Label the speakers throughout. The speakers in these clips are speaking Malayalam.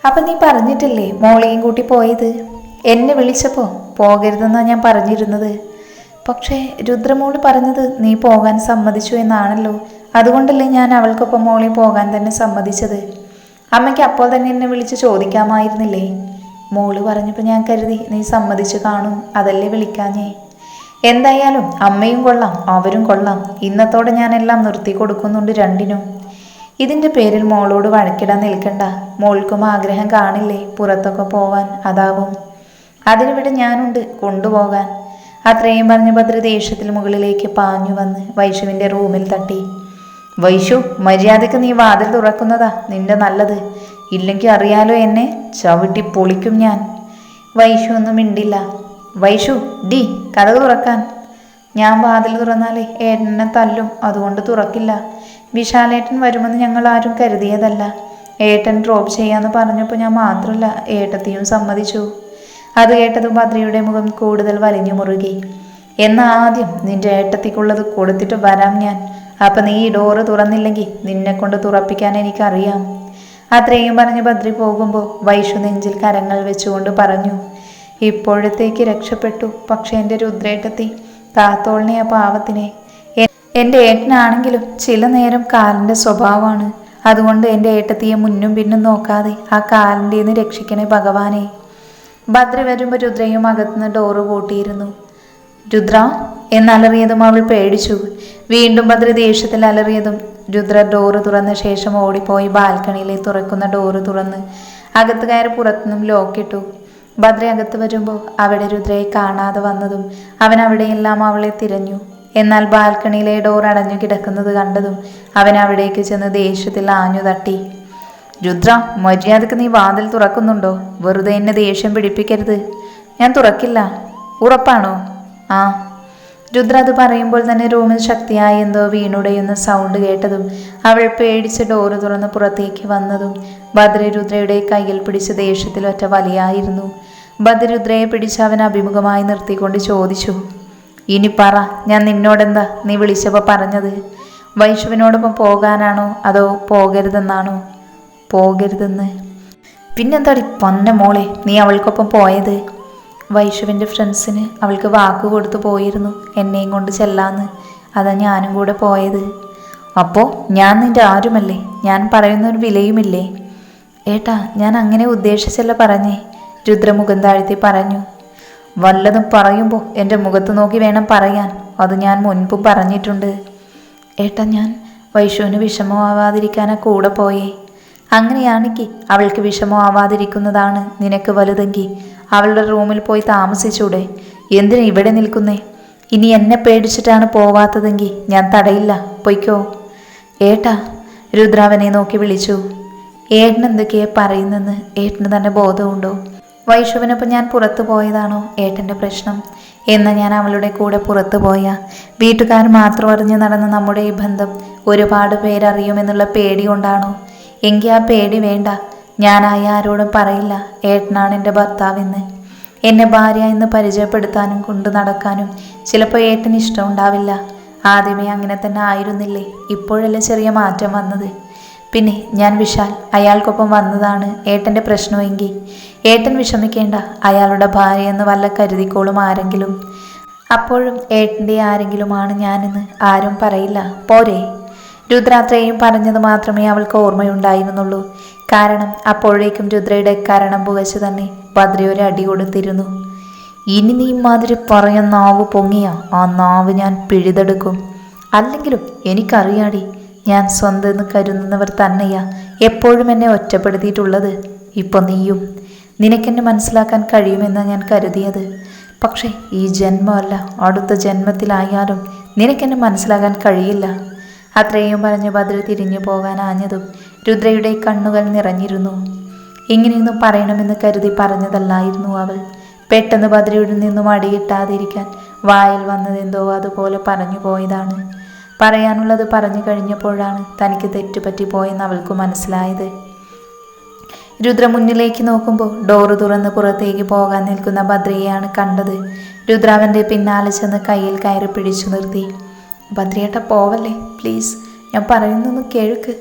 Speaker 1: അപ്പം നീ പറഞ്ഞിട്ടില്ലേ മോളെയും കൂട്ടി പോയത്? എന്നെ വിളിച്ചപ്പോൾ പോകരുതെന്നാണ് ഞാൻ പറഞ്ഞിരുന്നത്. പക്ഷേ രുദ്രമോള് പറഞ്ഞത് നീ പോകാൻ സമ്മതിച്ചു എന്നാണല്ലോ. അതുകൊണ്ടല്ലേ ഞാൻ അവൾക്കൊപ്പം മോളെ പോകാൻ തന്നെ സമ്മതിച്ചത്. അമ്മയ്ക്ക് അപ്പോൾ തന്നെ എന്നെ വിളിച്ച് ചോദിക്കാമായിരുന്നില്ലേ? മോള് പറഞ്ഞപ്പോൾ ഞാൻ കരുതി നീ സമ്മതിച്ചു കാണും, അതല്ലേ വിളിക്കാഞ്ഞേ. എന്തായാലും അമ്മയും കൊള്ളാം അവരും കൊള്ളാം. ഇന്നത്തോടെ ഞാനെല്ലാം നിർത്തി കൊടുക്കുന്നുണ്ട് രണ്ടിനും. ഇതിൻ്റെ പേരിൽ മോളോട് വഴക്കിടാൻ നിൽക്കണ്ട. മോൾക്കും ആഗ്രഹം കാണില്ലേ പുറത്തൊക്കെ പോവാൻ? അതാവും. അതിനിവിടെ ഞാനുണ്ട് കൊണ്ടുപോകാൻ. അത്രയും പറഞ്ഞ ഭദ്ര ദേഷ്യത്തിൽ മുകളിലേക്ക് പാഞ്ഞു വന്ന് വൈഷുവിൻ്റെ റൂമിൽ തട്ടി. വൈഷു, മര്യാദയ്ക്ക് നീ വാതിൽ തുറക്കുന്നതാ നിന്റെ നല്ലത്. ഇല്ലെങ്കിൽ അറിയാലോ എന്നെ ചവിട്ടി പൊളിക്കും ഞാൻ. വൈഷു ഒന്നും മിണ്ടില്ല. വൈഷു, ഡി കഥക് തുറക്കാൻ. ഞാൻ വാതിൽ തുറന്നാലേ ഏട്ടനെ തല്ലും, അതുകൊണ്ട് തുറക്കില്ല. വിശാലേട്ടൻ വരുമെന്ന് ഞങ്ങൾ ആരും കരുതിയതല്ല. ഏട്ടൻ ഡ്രോപ്പ് ചെയ്യാന്ന് പറഞ്ഞപ്പോൾ ഞാൻ മാത്രമല്ല ഏട്ടത്തെയും സമ്മതിച്ചു. അത് കേട്ടതും ഭദ്രയുടെ മുഖം കൂടുതൽ വലിഞ്ഞു മുറുകി. എന്നാൽ ആദ്യം നിന്റെ ഏട്ടത്തിക്കുള്ളത് കൊടുത്തിട്ട് വരാം ഞാൻ. അപ്പം നീ ഈ ഡോറ് തുറന്നില്ലെങ്കിൽ നിന്നെ കൊണ്ട് തുറപ്പിക്കാൻ എനിക്കറിയാം. അത്രയും പറഞ്ഞ് ഭദ്രി പോകുമ്പോൾ വൈഷു നെഞ്ചിൽ കരങ്ങൾ വെച്ചുകൊണ്ട് പറഞ്ഞു, ഇപ്പോഴത്തേക്ക് രക്ഷപ്പെട്ടു. പക്ഷെ എൻ്റെ രുദ്രേട്ടത്തി കാത്തോളിനെ ആ പാവത്തിനെ. എൻ്റെ ഏട്ടനാണെങ്കിലും ചില നേരം കാലിൻ്റെ സ്വഭാവമാണ്. അതുകൊണ്ട് എൻ്റെ ഏട്ടത്തിയെ മുന്നും പിന്നും നോക്കാതെ ആ കാലിൻ്റെന്ന് രക്ഷിക്കണേ ഭഗവാനെ. ഭദ്ര വരുമ്പോൾ രുദ്രയും അകത്തുനിന്ന് ഡോറ് പൂട്ടിയിരുന്നു. രുദ്ര എന്നലറിയതും അവൾ പേടിച്ചു. വീണ്ടും ഭദ്ര ദേഷ്യത്തിൽ അലറിയതും രുദ്ര ഡോറ് തുറന്ന ശേഷം ഓടിപ്പോയി ബാൽക്കണിയിലെ തുറക്കുന്ന ഡോറ് തുറന്ന് അകത്ത് കയറി പുറത്തുനിന്നും ലോക്കിട്ടു. ഭദ്ര അകത്ത് വരുമ്പോൾ അവിടെ രുദ്രയെ കാണാതെ വന്നതും അവൻ അവിടെയെല്ലാം അവളെ തിരഞ്ഞു. എന്നാൽ ബാൽക്കണിയിലെ ഡോർ അടഞ്ഞു കിടക്കുന്നത് കണ്ടതും അവൻ അവിടേക്ക് ചെന്ന് ദേഷ്യത്തിൽ ആഞ്ഞു തട്ടി. രുദ്ര, മര്യാദക്ക് നീ വാതിൽ തുറക്കുന്നുണ്ടോ? വെറുതെ എന്നെ ദേഷ്യം പിടിപ്പിക്കരുത്. ഞാൻ തുറക്കില്ല. ഉറപ്പാണോ? ആ. രുദ്ര അത് പറയുമ്പോൾ തന്നെ റൂമിൽ ശക്തിയായി എന്തോ വീണുടയുന്ന സൗണ്ട് കേട്ടതും അവൾ പേടിച്ച് ഡോറ് തുറന്ന് പുറത്തേക്ക് വന്നതും ഭദ്ര രുദ്രയുടെ കയ്യിൽ പിടിച്ച് ദേഷ്യത്തിൽ ഒറ്റ വലിയായിരുന്നു. ഭദ്ര രുദ്രയെ പിടിച്ച് അവൻ അഭിമുഖമായി നിർത്തിക്കൊണ്ട് ചോദിച്ചു, ഇനി പറ, ഞാൻ നിന്നോടെന്താ നീ വിളിച്ചപ്പോൾ പറഞ്ഞത്? വൈഷുവിനോടൊപ്പം പോകാനാണോ അതോ പോകരുതെന്നാണോ? പോകരുതെന്ന്. പിന്നെന്താടി പൊന്ന മോളെ നീ അവൾക്കൊപ്പം പോയത്? വൈഷുവിൻ്റെ ഫ്രണ്ട്സിന് അവൾക്ക് വാക്ക് കൊടുത്തു പോയിരുന്നു എന്നെയും കൊണ്ട് ചെല്ലാന്ന്. അതാ ഞാനും കൂടെ പോയത്. അപ്പോൾ ഞാൻ നിൻ്റെ ആരുമല്ലേ? ഞാൻ പറയുന്നൊരു വിലയുമില്ലേ? ഏട്ടാ, ഞാൻ അങ്ങനെ ഉദ്ദേശിച്ചല്ല പറഞ്ഞേ. രുദ്ര മുഖം താഴ്ത്തി പറഞ്ഞു. വല്ലതും പറയുമ്പോൾ എൻ്റെ മുഖത്ത് നോക്കി വേണം പറയാൻ. അത് ഞാൻ മുൻപും പറഞ്ഞിട്ടുണ്ട്. ഏട്ടാ, ഞാൻ വൈഷുവിന് വിഷമമാവാതിരിക്കാനാ കൂടെ പോയേ. അങ്ങനെയാണെങ്കിൽ അവൾക്ക് വിഷമമാവാതിരിക്കുന്നതാണ് നിനക്ക് വലുതെങ്കിൽ അവളുടെ റൂമിൽ പോയി താമസിച്ചൂടെ? എന്തിനാ ഇവിടെ നിൽക്കുന്നേ? ഇനി എന്നെ പേടിച്ചിട്ടാണ് പോവാത്തതെങ്കിൽ ഞാൻ തടയില്ല, പൊയ്ക്കോ. ഏട്ടാ, രുദ്രാവനെ നോക്കി വിളിച്ചു. ഏട്ടൻ എന്തൊക്കെയാ പറയുന്നെന്ന് ഏട്ടന് തന്നെ ബോധമുണ്ടോ? വൈഷുവിനൊപ്പം ഞാൻ പുറത്തു പോയതാണോ ഏട്ടൻ്റെ പ്രശ്നം? എന്നാൽ ഞാൻ അവളുടെ കൂടെ പുറത്തു പോയ വീട്ടുകാർ മാത്രം അറിഞ്ഞു നടന്ന നമ്മുടെ ഈ ബന്ധം ഒരുപാട് പേരറിയുമെന്നുള്ള പേടി കൊണ്ടാണോ? എങ്കിൽ ആ പേടി വേണ്ട. ഞാനായി ആരോടും പറയില്ല ഏട്ടനാണ് എൻ്റെ ഭർത്താവെന്ന്. എന്നെ ഭാര്യ എന്ന് പരിചയപ്പെടുത്താനും കൊണ്ടു നടക്കാനും ചിലപ്പോൾ ഏട്ടന് ഇഷ്ടമുണ്ടാവില്ല. ആദ്യമേ അങ്ങനെ തന്നെ ആയിരുന്നില്ലേ? ഇപ്പോഴല്ലേ ചെറിയ മാറ്റം വന്നത്. പിന്നെ ഞാൻ വിശാൽ അയാൾക്കൊപ്പം വന്നതാണ് ഏട്ടൻ്റെ പ്രശ്നമെങ്കിൽ ഏട്ടൻ വിഷമിക്കേണ്ട. അയാളുടെ ഭാര്യ എന്ന് വല്ല കരുതിക്കോളും ആരെങ്കിലും. അപ്പോഴും ഏട്ടൻ്റെ ആരെങ്കിലുമാണ് ഞാനെന്ന് ആരും പറയില്ല, പോരെ? രുദ്രാത്രയും പറഞ്ഞത് മാത്രമേ അവൾക്ക് ഓർമ്മയുണ്ടായിരുന്നുള്ളൂ. കാരണം അപ്പോഴേക്കും രുദ്രയുടെ കാരണം പുകച്ച് തന്നെ ഭദ്ര ഒരു അടി കൊടുത്തിരുന്നു. ഇനി നീ മാതിരി പറയാൻ നാവ് പൊങ്ങിയ ആ നാവ് ഞാൻ പിഴുതെടുക്കും. അല്ലെങ്കിലും എനിക്കറിയാടി, ഞാൻ സ്വന്തം എന്ന് കരുതുന്നവർ തന്നെയാ എപ്പോഴും എന്നെ ഒറ്റപ്പെടുത്തിയിട്ടുള്ളത്. ഇപ്പോൾ നീയും. നിനക്കെന്നെ മനസ്സിലാക്കാൻ കഴിയുമെന്നാണ് ഞാൻ കരുതിയത്. പക്ഷേ ഈ ജന്മമല്ല, അടുത്ത ജന്മത്തിലായാലും നിനക്കെന്നെ മനസ്സിലാക്കാൻ കഴിയില്ല. അത്രയും പറഞ്ഞ് ഭദ്ര തിരിഞ്ഞു പോകാൻ ആഞ്ഞതും രുദ്രയുടെ കണ്ണുകൾ നിറഞ്ഞിരുന്നു. ഇങ്ങനെയൊന്നും പറയണമെന്ന് കരുതി പറഞ്ഞതല്ലായിരുന്നു അവൾ. പെട്ടെന്ന് ഭദ്രയുടെ നിന്നും അടിയിട്ടാതിരിക്കാൻ വായിൽ വന്നതെന്തോ അതുപോലെ പറഞ്ഞു പോയതാണ്. പറയാനുള്ളത് പറഞ്ഞു കഴിഞ്ഞപ്പോഴാണ് തനിക്ക് തെറ്റുപറ്റിപ്പോയെന്ന് അവൾക്ക് മനസ്സിലായത്. രുദ്ര മുന്നിലേക്ക് നോക്കുമ്പോൾ ഡോറ് തുറന്ന് പുറത്തേക്ക് പോകാൻ നിൽക്കുന്ന ഭദ്രയെയാണ് കണ്ടത്. രുദ്ര അവൻ്റെ പിന്നാലെ ചെന്ന് കയ്യിൽ കയറി പിടിച്ചു നിർത്തി. ഭദ്രയേട്ട പോവല്ലേ പ്ലീസ്, ഞാൻ പറയുന്നൊന്ന് കേൾക്ക്.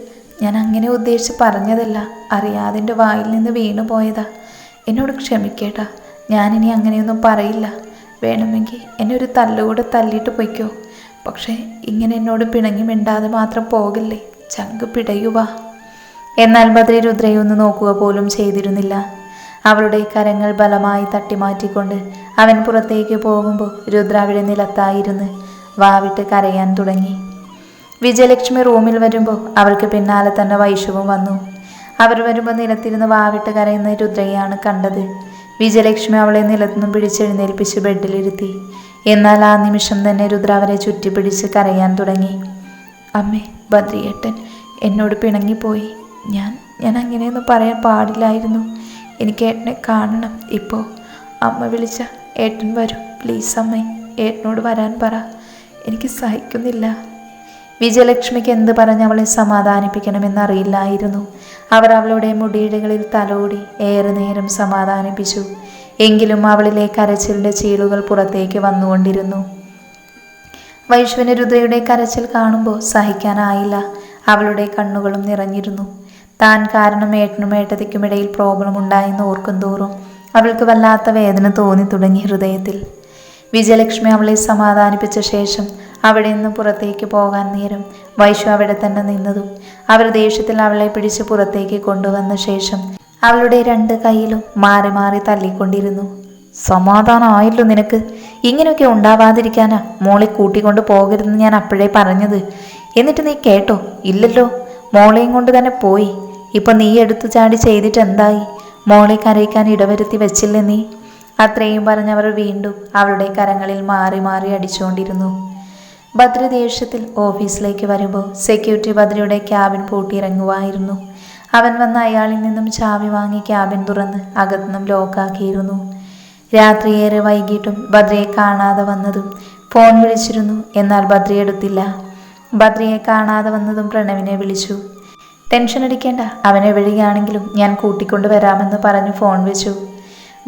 Speaker 1: ഞാൻ അങ്ങനെ ഉദ്ദേശിച്ച് പറഞ്ഞതല്ല. അറിയാതെ എൻ്റെ വായിൽ നിന്ന് വീണു പോയതാ. എന്നോട് ക്ഷമിക്കേട്ടാ. ഞാനിനി അങ്ങനെയൊന്നും പറയില്ല. വേണമെങ്കിൽ എന്നെ ഒരു തല്ലുകൂടെ തല്ലിയിട്ട് പൊയ്ക്കോ. പക്ഷേ ഇങ്ങനെ എന്നോട് പിണങ്ങി മിണ്ടാതെ മാത്രം പോകില്ലേ. ചങ്ക് പിടയുവാ. എന്നാൽ ബദ്രി രുദ്രയെ ഒന്ന് നോക്കുക പോലും ചെയ്തിരുന്നില്ല. അവളുടെ കരങ്ങൾ ബലമായി തട്ടിമാറ്റിക്കൊണ്ട് അവൻ പുറത്തേക്ക് പോകുമ്പോൾ രുദ്ര അവിടെ നിലത്തായിരുന്ന് വാവിട്ട് കരയാൻ തുടങ്ങി. വിജയലക്ഷ്മി റൂമിൽ വരുമ്പോൾ അവൾക്ക് പിന്നാലെ തന്നെ വൈഷുവും വന്നു. അവർ വരുമ്പോൾ നിലത്തിരുന്ന് വാവിട്ട് കരയുന്ന രുദ്രയാണ് കണ്ടത്. വിജയലക്ഷ്മി അവളെ നിലത്തുനിന്നും പിടിച്ചെഴുന്നേൽപ്പിച്ച് ബെഡിലിരുത്തി. എന്നാൽ ആ നിമിഷം തന്നെ രുദ്ര അവരെ ചുറ്റിപ്പിടിച്ച് കരയാൻ തുടങ്ങി. അമ്മേ, ബദ്രിയേട്ടൻ എന്നോട് പിണങ്ങിപ്പോയി. ഞാൻ അങ്ങനെയൊന്നും പറയാൻ പാടില്ലായിരുന്നു. എനിക്ക് ഏട്ടനെ കാണണം ഇപ്പോൾ. അമ്മ വിളിച്ച ഏട്ടൻ വരും. പ്ലീസ് അമ്മേ, ഏട്ടനോട് വരാൻ പറ. എനിക്ക് സഹിക്കുന്നില്ല. വിജയലക്ഷ്മിക്ക് എന്ത് പറഞ്ഞ് അവളെ സമാധാനിപ്പിക്കണമെന്നറിയില്ലായിരുന്നു. അവർ അവളുടെ മുടിയിഴകളിൽ തലോടി ഏറെ നേരം സമാധാനിപ്പിച്ചു. എങ്കിലും അവളിലെ കരച്ചിലിൻ്റെ ചീളുകൾ പുറത്തേക്ക് വന്നുകൊണ്ടിരുന്നു. വൈഷ്ണവിന് രുദ്രയുടെ കരച്ചിൽ കാണുമ്പോൾ സഹിക്കാനായില്ല. അവളുടെ കണ്ണുകളും നിറഞ്ഞിരുന്നു. താൻ കാരണം ഏട്ടനും ഏട്ടത്തിക്കുമിടയിൽ പ്രോബ്ലം ഉണ്ടായെന്ന് ഓർക്കും തോറും അവൾക്ക് വല്ലാത്ത വേദന തോന്നി തുടങ്ങി ഹൃദയത്തിൽ. വിജയലക്ഷ്മി അവളെ സമാധാനിപ്പിച്ച ശേഷം അവിടെ നിന്ന് പുറത്തേക്ക് പോകാൻ നേരം വൈഷു അവിടെ തന്നെ നിന്നതും അവർ ദേഷ്യത്തിൽ അവളെ പിടിച്ച് പുറത്തേക്ക് കൊണ്ടുവന്ന ശേഷം അവളുടെ 2 കൈയിലും മാറി മാറി തല്ലിക്കൊണ്ടിരുന്നു. സമാധാനമായല്ലോ നിനക്ക്. ഇങ്ങനെയൊക്കെ ഉണ്ടാവാതിരിക്കാനാ മോളെ കൂട്ടിക്കൊണ്ട് പോകരുതെന്ന് ഞാൻ അപ്പോഴേ പറഞ്ഞത്. എന്നിട്ട് നീ കേട്ടോ? ഇല്ലല്ലോ. മോളെയും കൊണ്ട് തന്നെ പോയി. ഇപ്പം നീ എടുത്തു ചാടി ചെയ്തിട്ട് എന്തായി? മോളെ കരയിക്കാൻ ഇടവരുത്തി വെച്ചില്ലേ നീ? അത്രയും പറഞ്ഞവർ വീണ്ടും അവളുടെ കരങ്ങളിൽ മാറി മാറി അടിച്ചുകൊണ്ടിരുന്നു. ബദ്രി ദേഷ്യത്തിൽ ഓഫീസിലേക്ക് വരുമ്പോൾ സെക്യൂരിറ്റി ബദ്രിയുടെ ക്യാബിൻ പൂട്ടിയിറങ്ങുമായിരുന്നു. അവൻ വന്ന് അയാളിൽ നിന്നും ചാവി വാങ്ങി ക്യാബിൻ തുറന്ന് അകത്തുനിന്നും ലോക്കാക്കിയിരുന്നു. രാത്രിയേറെ വൈകിട്ടും ബദ്രിയെ കാണാതെ വന്നതും ഫോൺ വിളിച്ചിരുന്നു. എന്നാൽ ബദ്രി എടുത്തില്ല. ബദ്രിയെ കാണാതെ വന്നതും പ്രണവിനെ വിളിച്ചു. ടെൻഷൻ അടിക്കേണ്ട, അവനെവിടെയാണെങ്കിലും ഞാൻ കൂട്ടിക്കൊണ്ട് വരാമെന്ന് പറഞ്ഞു ഫോൺ വെച്ചു.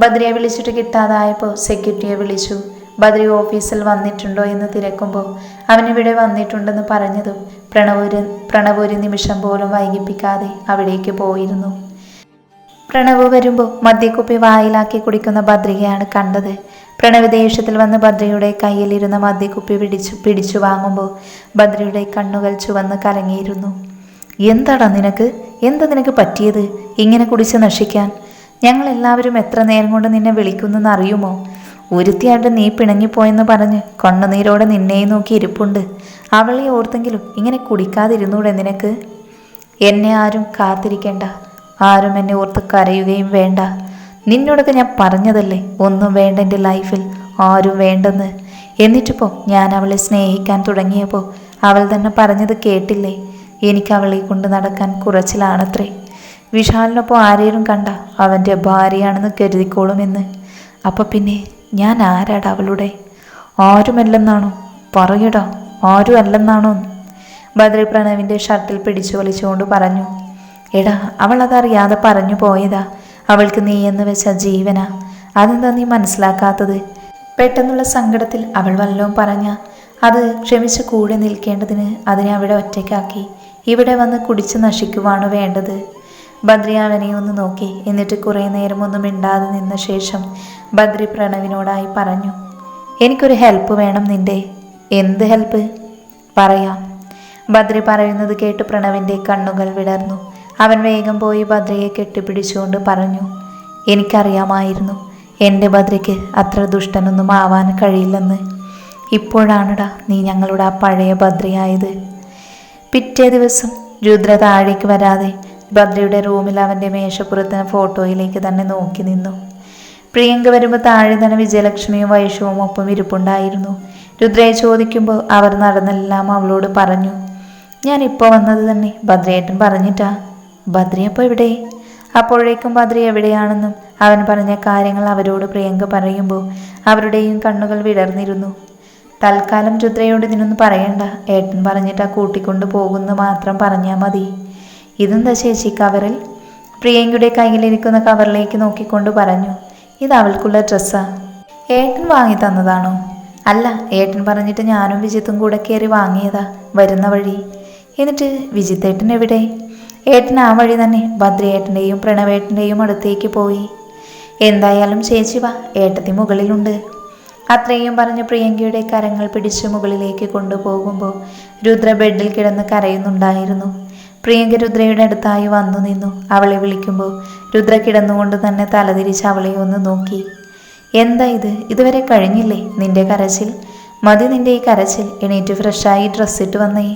Speaker 1: ബദ്രിയെ വിളിച്ചിട്ട് കിട്ടാതായപ്പോൾ സെക്യൂരിറ്റിയെ വിളിച്ചു. ബദ്രി ഓഫീസിൽ വന്നിട്ടുണ്ടോ എന്ന് തിരക്കുമ്പോൾ അവനിവിടെ വന്നിട്ടുണ്ടെന്ന് പറഞ്ഞതും പ്രണവ് ഒരു നിമിഷം പോലും വൈകിപ്പിക്കാതെ അവിടേക്ക് പോയിരുന്നു. പ്രണവ് വരുമ്പോൾ മദ്യക്കുപ്പി വായിലാക്കി കുടിക്കുന്ന ബദ്രികയാണ് കണ്ടത്. പ്രണവ് ദേഷ്യത്തിൽ വന്ന് ബദ്രിയുടെ കയ്യിലിരുന്ന മദ്യക്കുപ്പി പിടിച്ചു വാങ്ങുമ്പോൾ ബദ്രിയുടെ കണ്ണുകൾ ചുവന്ന് കലങ്ങിയിരുന്നു. എന്താടാ നിനക്ക്? എന്താ നിനക്ക് പറ്റിയത്? ഇങ്ങനെ കുടിച്ച് നശിക്കാൻ? ഞങ്ങളെല്ലാവരും എത്ര നേരം കൊണ്ട് നിന്നെ വിളിക്കുന്നെന്ന് അറിയുമോ? ഒരുത്തിയായിട്ട് നീ പിണങ്ങിപ്പോയെന്ന് പറഞ്ഞ് കണ്ണുനീരോടെ നിന്നെയും നോക്കി ഇരിപ്പുണ്ട്. അവളെ ഓർത്തെങ്കിലും ഇങ്ങനെ കുടിക്കാതിരുന്നൂടെ നിനക്ക്? എന്നെ ആരും കാത്തിരിക്കേണ്ട. ആരും എന്നെ ഓർത്ത് കരയുകയും വേണ്ട. നിന്നോടൊക്കെ ഞാൻ പറഞ്ഞതല്ലേ ഒന്നും വേണ്ട എൻ്റെ ലൈഫിൽ, ആരും വേണ്ടെന്ന്. എന്നിട്ടിപ്പോൾ ഞാൻ അവളെ സ്നേഹിക്കാൻ തുടങ്ങിയപ്പോൾ അവൾ തന്നെ പറഞ്ഞത് കേട്ടില്ലേ? എനിക്ക് അവളെ കൊണ്ട് നടക്കാൻ കുറച്ചിലാണത്രേ. വിശാലിനൊപ്പം ആരെയും കണ്ട അവൻ്റെ ഭാര്യയാണെന്ന് കരുതിക്കോളുമെന്ന്. അപ്പം പിന്നെ ഞാൻ ആരാടാ അവളുടെ? ആരുമല്ലെന്നാണോ? പറയടാ, ആരും അല്ലെന്നാണോ? ബദ്രി പ്രണവിൻ്റെ ഷർട്ടിൽ പിടിച്ചു വലിച്ചുകൊണ്ട് പറഞ്ഞു. എടാ, അവൾ അതറിയാതെ പറഞ്ഞു പോയതാ. അവൾക്ക് നീ എന്ന് വെച്ച ജീവനാ. അതെന്താ നീ മനസ്സിലാക്കാത്തത്? പെട്ടെന്നുള്ള സങ്കടത്തിൽ അവൾ വല്ലതും പറഞ്ഞ അത് ക്ഷമിച്ച് കൂടെ നിൽക്കേണ്ടതിന് അതിനെ അവിടെ ഒറ്റയ്ക്കാക്കി ഇവിടെ വന്ന് കുടിച്ച് നശിക്കുവാണ് വേണ്ടത്. ബദ്രി അവനെ ഒന്ന് നോക്കി. എന്നിട്ട് കുറേ നേരം ഒന്നും മിണ്ടാതെ നിന്ന ശേഷം ബദ്രി പ്രണവിനോടായി പറഞ്ഞു. എനിക്കൊരു ഹെൽപ്പ് വേണം നിന്റെ. എന്ത് ഹെൽപ്പ്? പറയാം. ബദ്രി പറയുന്നത് കേട്ട് പ്രണവിൻ്റെ കണ്ണുകൾ വിടർന്നു. അവൻ വേഗം പോയി ബദ്രിയെ കെട്ടിപ്പിടിച്ചുകൊണ്ട് പറഞ്ഞു. എനിക്കറിയാമായിരുന്നു എൻ്റെ ബദ്രിക്ക് അത്ര ദുഷ്ടനൊന്നും ആവാൻ കഴിയില്ലെന്ന്. ഇപ്പോഴാണടാ നീ ഞങ്ങളുടെ ആ പഴയ ബദ്രിയായത്. പിറ്റേ ദിവസം രുദ്ര താഴേക്ക് വരാതെ ബദ്രിയുടെ റൂമിൽ അവൻ്റെ മേശപ്പുറത്തിന് ഫോട്ടോയിലേക്ക് തന്നെ നോക്കി നിന്നു. പ്രിയങ്ക വരുമ്പോൾ താഴെ തന്നെ വിജയലക്ഷ്മിയും വൈഷവും ഒപ്പം ഇരിപ്പുണ്ടായിരുന്നു. രുദ്രയെ ചോദിക്കുമ്പോൾ അവർ നടന്നെല്ലാം അവളോട് പറഞ്ഞു. ഞാൻ ഇപ്പോൾ വന്നത് തന്നെ ബദ്രിയേട്ടൻ പറഞ്ഞിട്ടാ. ബദ്രി അപ്പോൾ എവിടെ? അപ്പോഴേക്കും ബദ്രി എവിടെയാണെന്നും അവൻ പറഞ്ഞ കാര്യങ്ങൾ അവരോട് പ്രിയങ്ക പറയുമ്പോൾ അവരുടെയും കണ്ണുകൾ വിടർന്നിരുന്നു. തൽക്കാലം രുദ്രയോട് ഇതിനൊന്നും പറയണ്ട, ഏട്ടൻ പറഞ്ഞിട്ടാ കൂട്ടിക്കൊണ്ട് പോകുന്നു മാത്രം പറഞ്ഞാൽ മതി. ഇതെന്താ ചേച്ചി കവറിൽ? പ്രിയങ്കയുടെ കയ്യിലിരിക്കുന്ന കവറിലേക്ക് നോക്കിക്കൊണ്ട് പറഞ്ഞു. ഇത് അവൾക്കുള്ള ഡ്രസ്സാ. ഏട്ടൻ വാങ്ങി തന്നതാണോ? അല്ല, ഏട്ടൻ പറഞ്ഞിട്ട് ഞാനും വിജിത്തും കൂടെ കയറി വാങ്ങിയതാ വരുന്ന വഴി. എന്നിട്ട് വിജിത്തേട്ടൻ എവിടെ? ഏട്ടൻ ആ വഴി തന്നെ ഭദ്രയേട്ടൻ്റെയും പ്രണവേട്ടൻ്റെയും അടുത്തേക്ക് പോയി. എന്തായാലും ചേച്ചി വാ, ഏട്ടത്തി മുകളിലുണ്ട്. അത്രയും പറഞ്ഞ് പ്രിയങ്കയുടെ കരങ്ങൾ പിടിച്ച് മുകളിലേക്ക് കൊണ്ടുപോകുമ്പോൾ രുദ്ര ബെഡിൽ കിടന്ന് കരയുന്നുണ്ടായിരുന്നു. പ്രിയങ്ക രുദ്രയുടെ അടുത്തായി വന്നു നിന്നു. അവളെ വിളിക്കുമ്പോൾ രുദ്ര കിടന്നുകൊണ്ട് തന്നെ തലതിരിച്ച് അവളെ ഒന്ന് നോക്കി. എന്താ ഇത്, ഇതുവരെ കഴിഞ്ഞില്ലേ നിന്റെ കരച്ചിൽ? മതി നിന്റെ ഈ കരച്ചിൽ, എണീറ്റ് ഫ്രഷായി ഡ്രസ്സിട്ട് വന്നേ.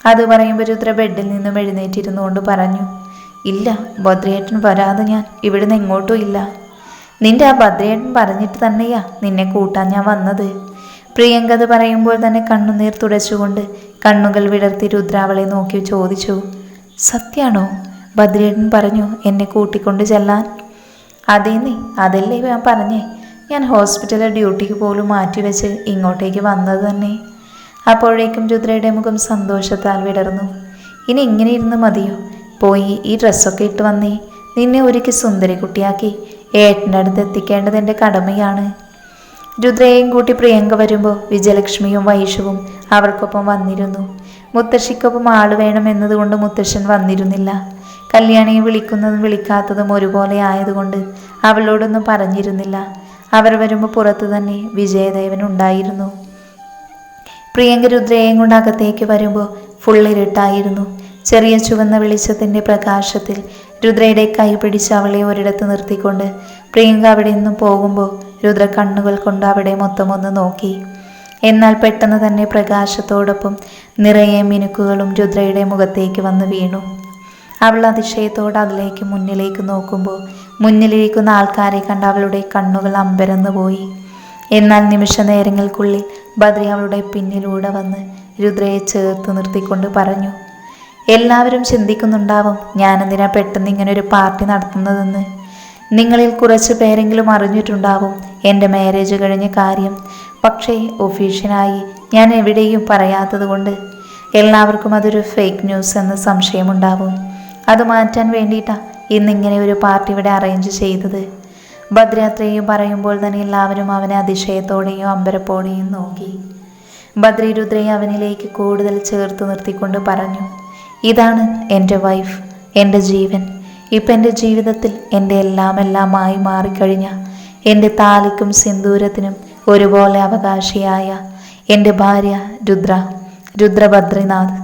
Speaker 1: അത് പറയുമ്പോൾ രുദ്ര ബെഡിൽ നിന്നും എഴുന്നേറ്റിരുന്നുകൊണ്ട് പറഞ്ഞു, ഇല്ല, ഭദ്രയേട്ടൻ വരാതെ ഞാൻ ഇവിടുന്ന് എങ്ങോട്ടും ഇല്ല. നിന്റെ ആ ഭദ്രയേട്ടൻ പറഞ്ഞിട്ട് തന്നെയാ നിന്നെ കൂട്ടാൻ ഞാൻ വന്നത്. പ്രിയങ്ക അത് പറയുമ്പോൾ തന്നെ കണ്ണുനീർ തുടച്ചുകൊണ്ട് കണ്ണുകൾ വിടർത്തി രുദ്ര അവളെ നോക്കി ചോദിച്ചു, സത്യാണോ? ഭദ്രയേട്ടൻ പറഞ്ഞു എന്നെ കൂട്ടിക്കൊണ്ട് ചെല്ലാൻ? അതേന്നേ, അതല്ലേ ഞാൻ പറഞ്ഞേ. ഞാൻ ഹോസ്പിറ്റലിൽ ഡ്യൂട്ടിക്ക് പോലും മാറ്റിവെച്ച് ഇങ്ങോട്ടേക്ക് വന്നത് തന്നെ. അപ്പോഴേക്കും രുദ്രയുടെ മുഖം സന്തോഷത്താൽ വിടർന്നു. ഇനി ഇങ്ങനെ ഇരുന്ന് മതിയോ? പോയി ഈ ഡ്രസ്സൊക്കെ ഇട്ട് വന്നേ. നിന്നെ ഒരുക്കി സുന്ദരി കുട്ടിയാക്കി ഏട്ടൻ്റെ അടുത്ത് എത്തിക്കേണ്ടത് എൻ്റെ കടമയാണ്. രുദ്രയെയും കൂട്ടി പ്രിയങ്ക വരുമ്പോൾ വിജയലക്ഷ്മിയും വൈഷുവും അവർക്കൊപ്പം വന്നിരുന്നു. മുത്തശ്ശിക്കൊപ്പം ആള് വേണം എന്നതുകൊണ്ട് മുത്തശ്ശൻ വന്നിരുന്നില്ല. കല്യാണിയെ വിളിക്കുന്നതും വിളിക്കാത്തതും ഒരുപോലെ ആയതുകൊണ്ട് അവളോടൊന്നും പറഞ്ഞിരുന്നില്ല. അവർ വരുമ്പോൾ പുറത്തു തന്നെ വിജയദേവൻ ഉണ്ടായിരുന്നു. പ്രിയങ്ക രുദ്രയെയും കൊണ്ട് അകത്തേക്ക് വരുമ്പോൾ ഫുള്ളിരുട്ടായിരുന്നു. ചെറിയ ചുവന്ന വെളിച്ചത്തിൻ്റെ പ്രകാശത്തിൽ രുദ്രയുടെ കൈ പിടിച്ച് അവളെ ഒരിടത്ത് നിർത്തിക്കൊണ്ട് പ്രിയങ്ക അവിടെ നിന്നും പോകുമ്പോൾ രുദ്ര കണ്ണുകൾ കൊണ്ട് അവിടെ മൊത്തം ഒന്ന് നോക്കി. എന്നാൽ പെട്ടെന്ന് തന്നെ പ്രകാശത്തോടൊപ്പം നിറയെ മിനുക്കുകളും രുദ്രയുടെ മുഖത്തേക്ക് വന്ന് വീണു. അവൾ അതിശയത്തോടെ അതിലേക്ക് മുന്നിലേക്ക് നോക്കുമ്പോൾ മുന്നിലിരിക്കുന്ന ആൾക്കാരെ കണ്ട് അവളുടെ കണ്ണുകൾ അമ്പരന്ന് പോയി. എന്നാൽ നിമിഷ നേരങ്ങൾക്കുള്ളിൽ ബദ്രി അവളുടെ പിന്നിലൂടെ വന്ന് രുദ്രയെ ചേർത്ത് നിർത്തിക്കൊണ്ട് പറഞ്ഞു, എല്ലാവരും ചിന്തിക്കുന്നുണ്ടാവും ഞാനെന്തിനാ പെട്ടെന്ന് ഇങ്ങനെ ഒരു പാർട്ടി നടത്തുന്നതെന്ന്. നിങ്ങളിൽ കുറച്ച് പേരെങ്കിലും അറിഞ്ഞിട്ടുണ്ടാവും എൻ്റെ മാരേജ് കഴിഞ്ഞ കാര്യം. പക്ഷേ ഒഫീഷ്യലായി ഞാൻ എവിടെയും പറയാത്തത് കൊണ്ട് എല്ലാവർക്കും അതൊരു ഫേക്ക് ന്യൂസ് എന്ന സംശയമുണ്ടാവും. അത് മാറ്റാൻ വേണ്ടിയിട്ടാണ് ഇന്നിങ്ങനെ ഒരു പാർട്ടി ഇവിടെ അറേഞ്ച് ചെയ്തത്. ഭദ്രാത്രയും പറയുമ്പോൾ തന്നെ എല്ലാവരും അവനെ അതിശയത്തോടെയും അമ്പരപ്പോടെയും നോക്കി. ബദ്രി രുദ്രയെ അവനിലേക്ക് കൂടുതൽ ചേർത്ത് നിർത്തിക്കൊണ്ട് പറഞ്ഞു, ഇതാണ് എൻ്റെ വൈഫ്, എൻ്റെ ജീവൻ. ഇപ്പം എൻ്റെ ജീവിതത്തിൽ എൻ്റെ എല്ലാമായി മാറിക്കഴിഞ്ഞ എൻ്റെ താലിക്കും സിന്ദൂരത്തിനും ഒരുപോലെ അവകാശിയായ എൻ്റെ ഭാര്യ രുദ്ര ബദ്രിനാഥ്.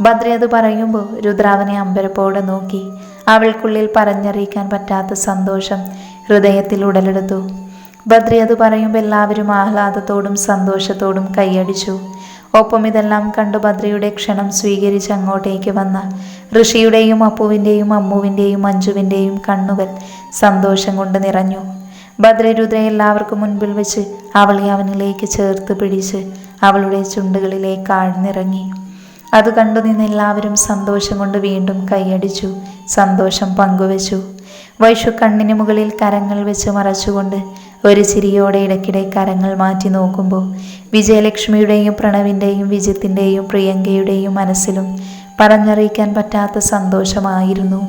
Speaker 1: ബദ്രി അത് പറയുമ്പോൾ രുദ്ര അവനെ അമ്പരപ്പോടെ നോക്കി. അവൾക്കുള്ളിൽ പറഞ്ഞറിയിക്കാൻ പറ്റാത്ത സന്തോഷം ഹൃദയത്തിൽ ഉടലെടുത്തു. ബദ്രി അത് പറയുമ്പോൾ എല്ലാവരും ആഹ്ലാദത്തോടും സന്തോഷത്തോടും കൈയടിച്ചു. ഒപ്പം ഇതെല്ലാം കണ്ടു ബദ്രിയുടെ ക്ഷണം സ്വീകരിച്ച് അങ്ങോട്ടേക്ക് വന്ന ഋഷിയുടെയും അപ്പുവിൻ്റെയും അമ്മുവിൻ്റെയും മഞ്ജുവിൻ്റെയും കണ്ണുകൾ സന്തോഷം കൊണ്ട് നിറഞ്ഞു. ബദ്രി രുദ്ര എല്ലാവർക്കും മുൻപിൽ വെച്ച് അവളെ അവനിലേക്ക് ചേർത്ത് പിടിച്ച് അവളുടെ ചുണ്ടുകളിലേക്ക് ആഴ്ന്നിറങ്ങി. അത് കണ്ടു നിന്ന് എല്ലാവരും സന്തോഷം കൊണ്ട് വീണ്ടും കൈയടിച്ചു, സന്തോഷം പങ്കുവച്ചു. വൈഷു കണ്ണിന് മുകളിൽ കരങ്ങൾ വെച്ച് മറച്ചുകൊണ്ട് ഒരു ചിരിയോടെ ഇടയ്ക്കിടെ കരങ്ങൾ മാറ്റി നോക്കുമ്പോൾ വിജയലക്ഷ്മിയുടെയും പ്രണവിൻ്റെയും വിജിത്തിൻ്റെയും പ്രിയങ്കയുടെയും മനസ്സിലും പറഞ്ഞറിയിക്കാൻ പറ്റാത്ത സന്തോഷമായിരുന്നു.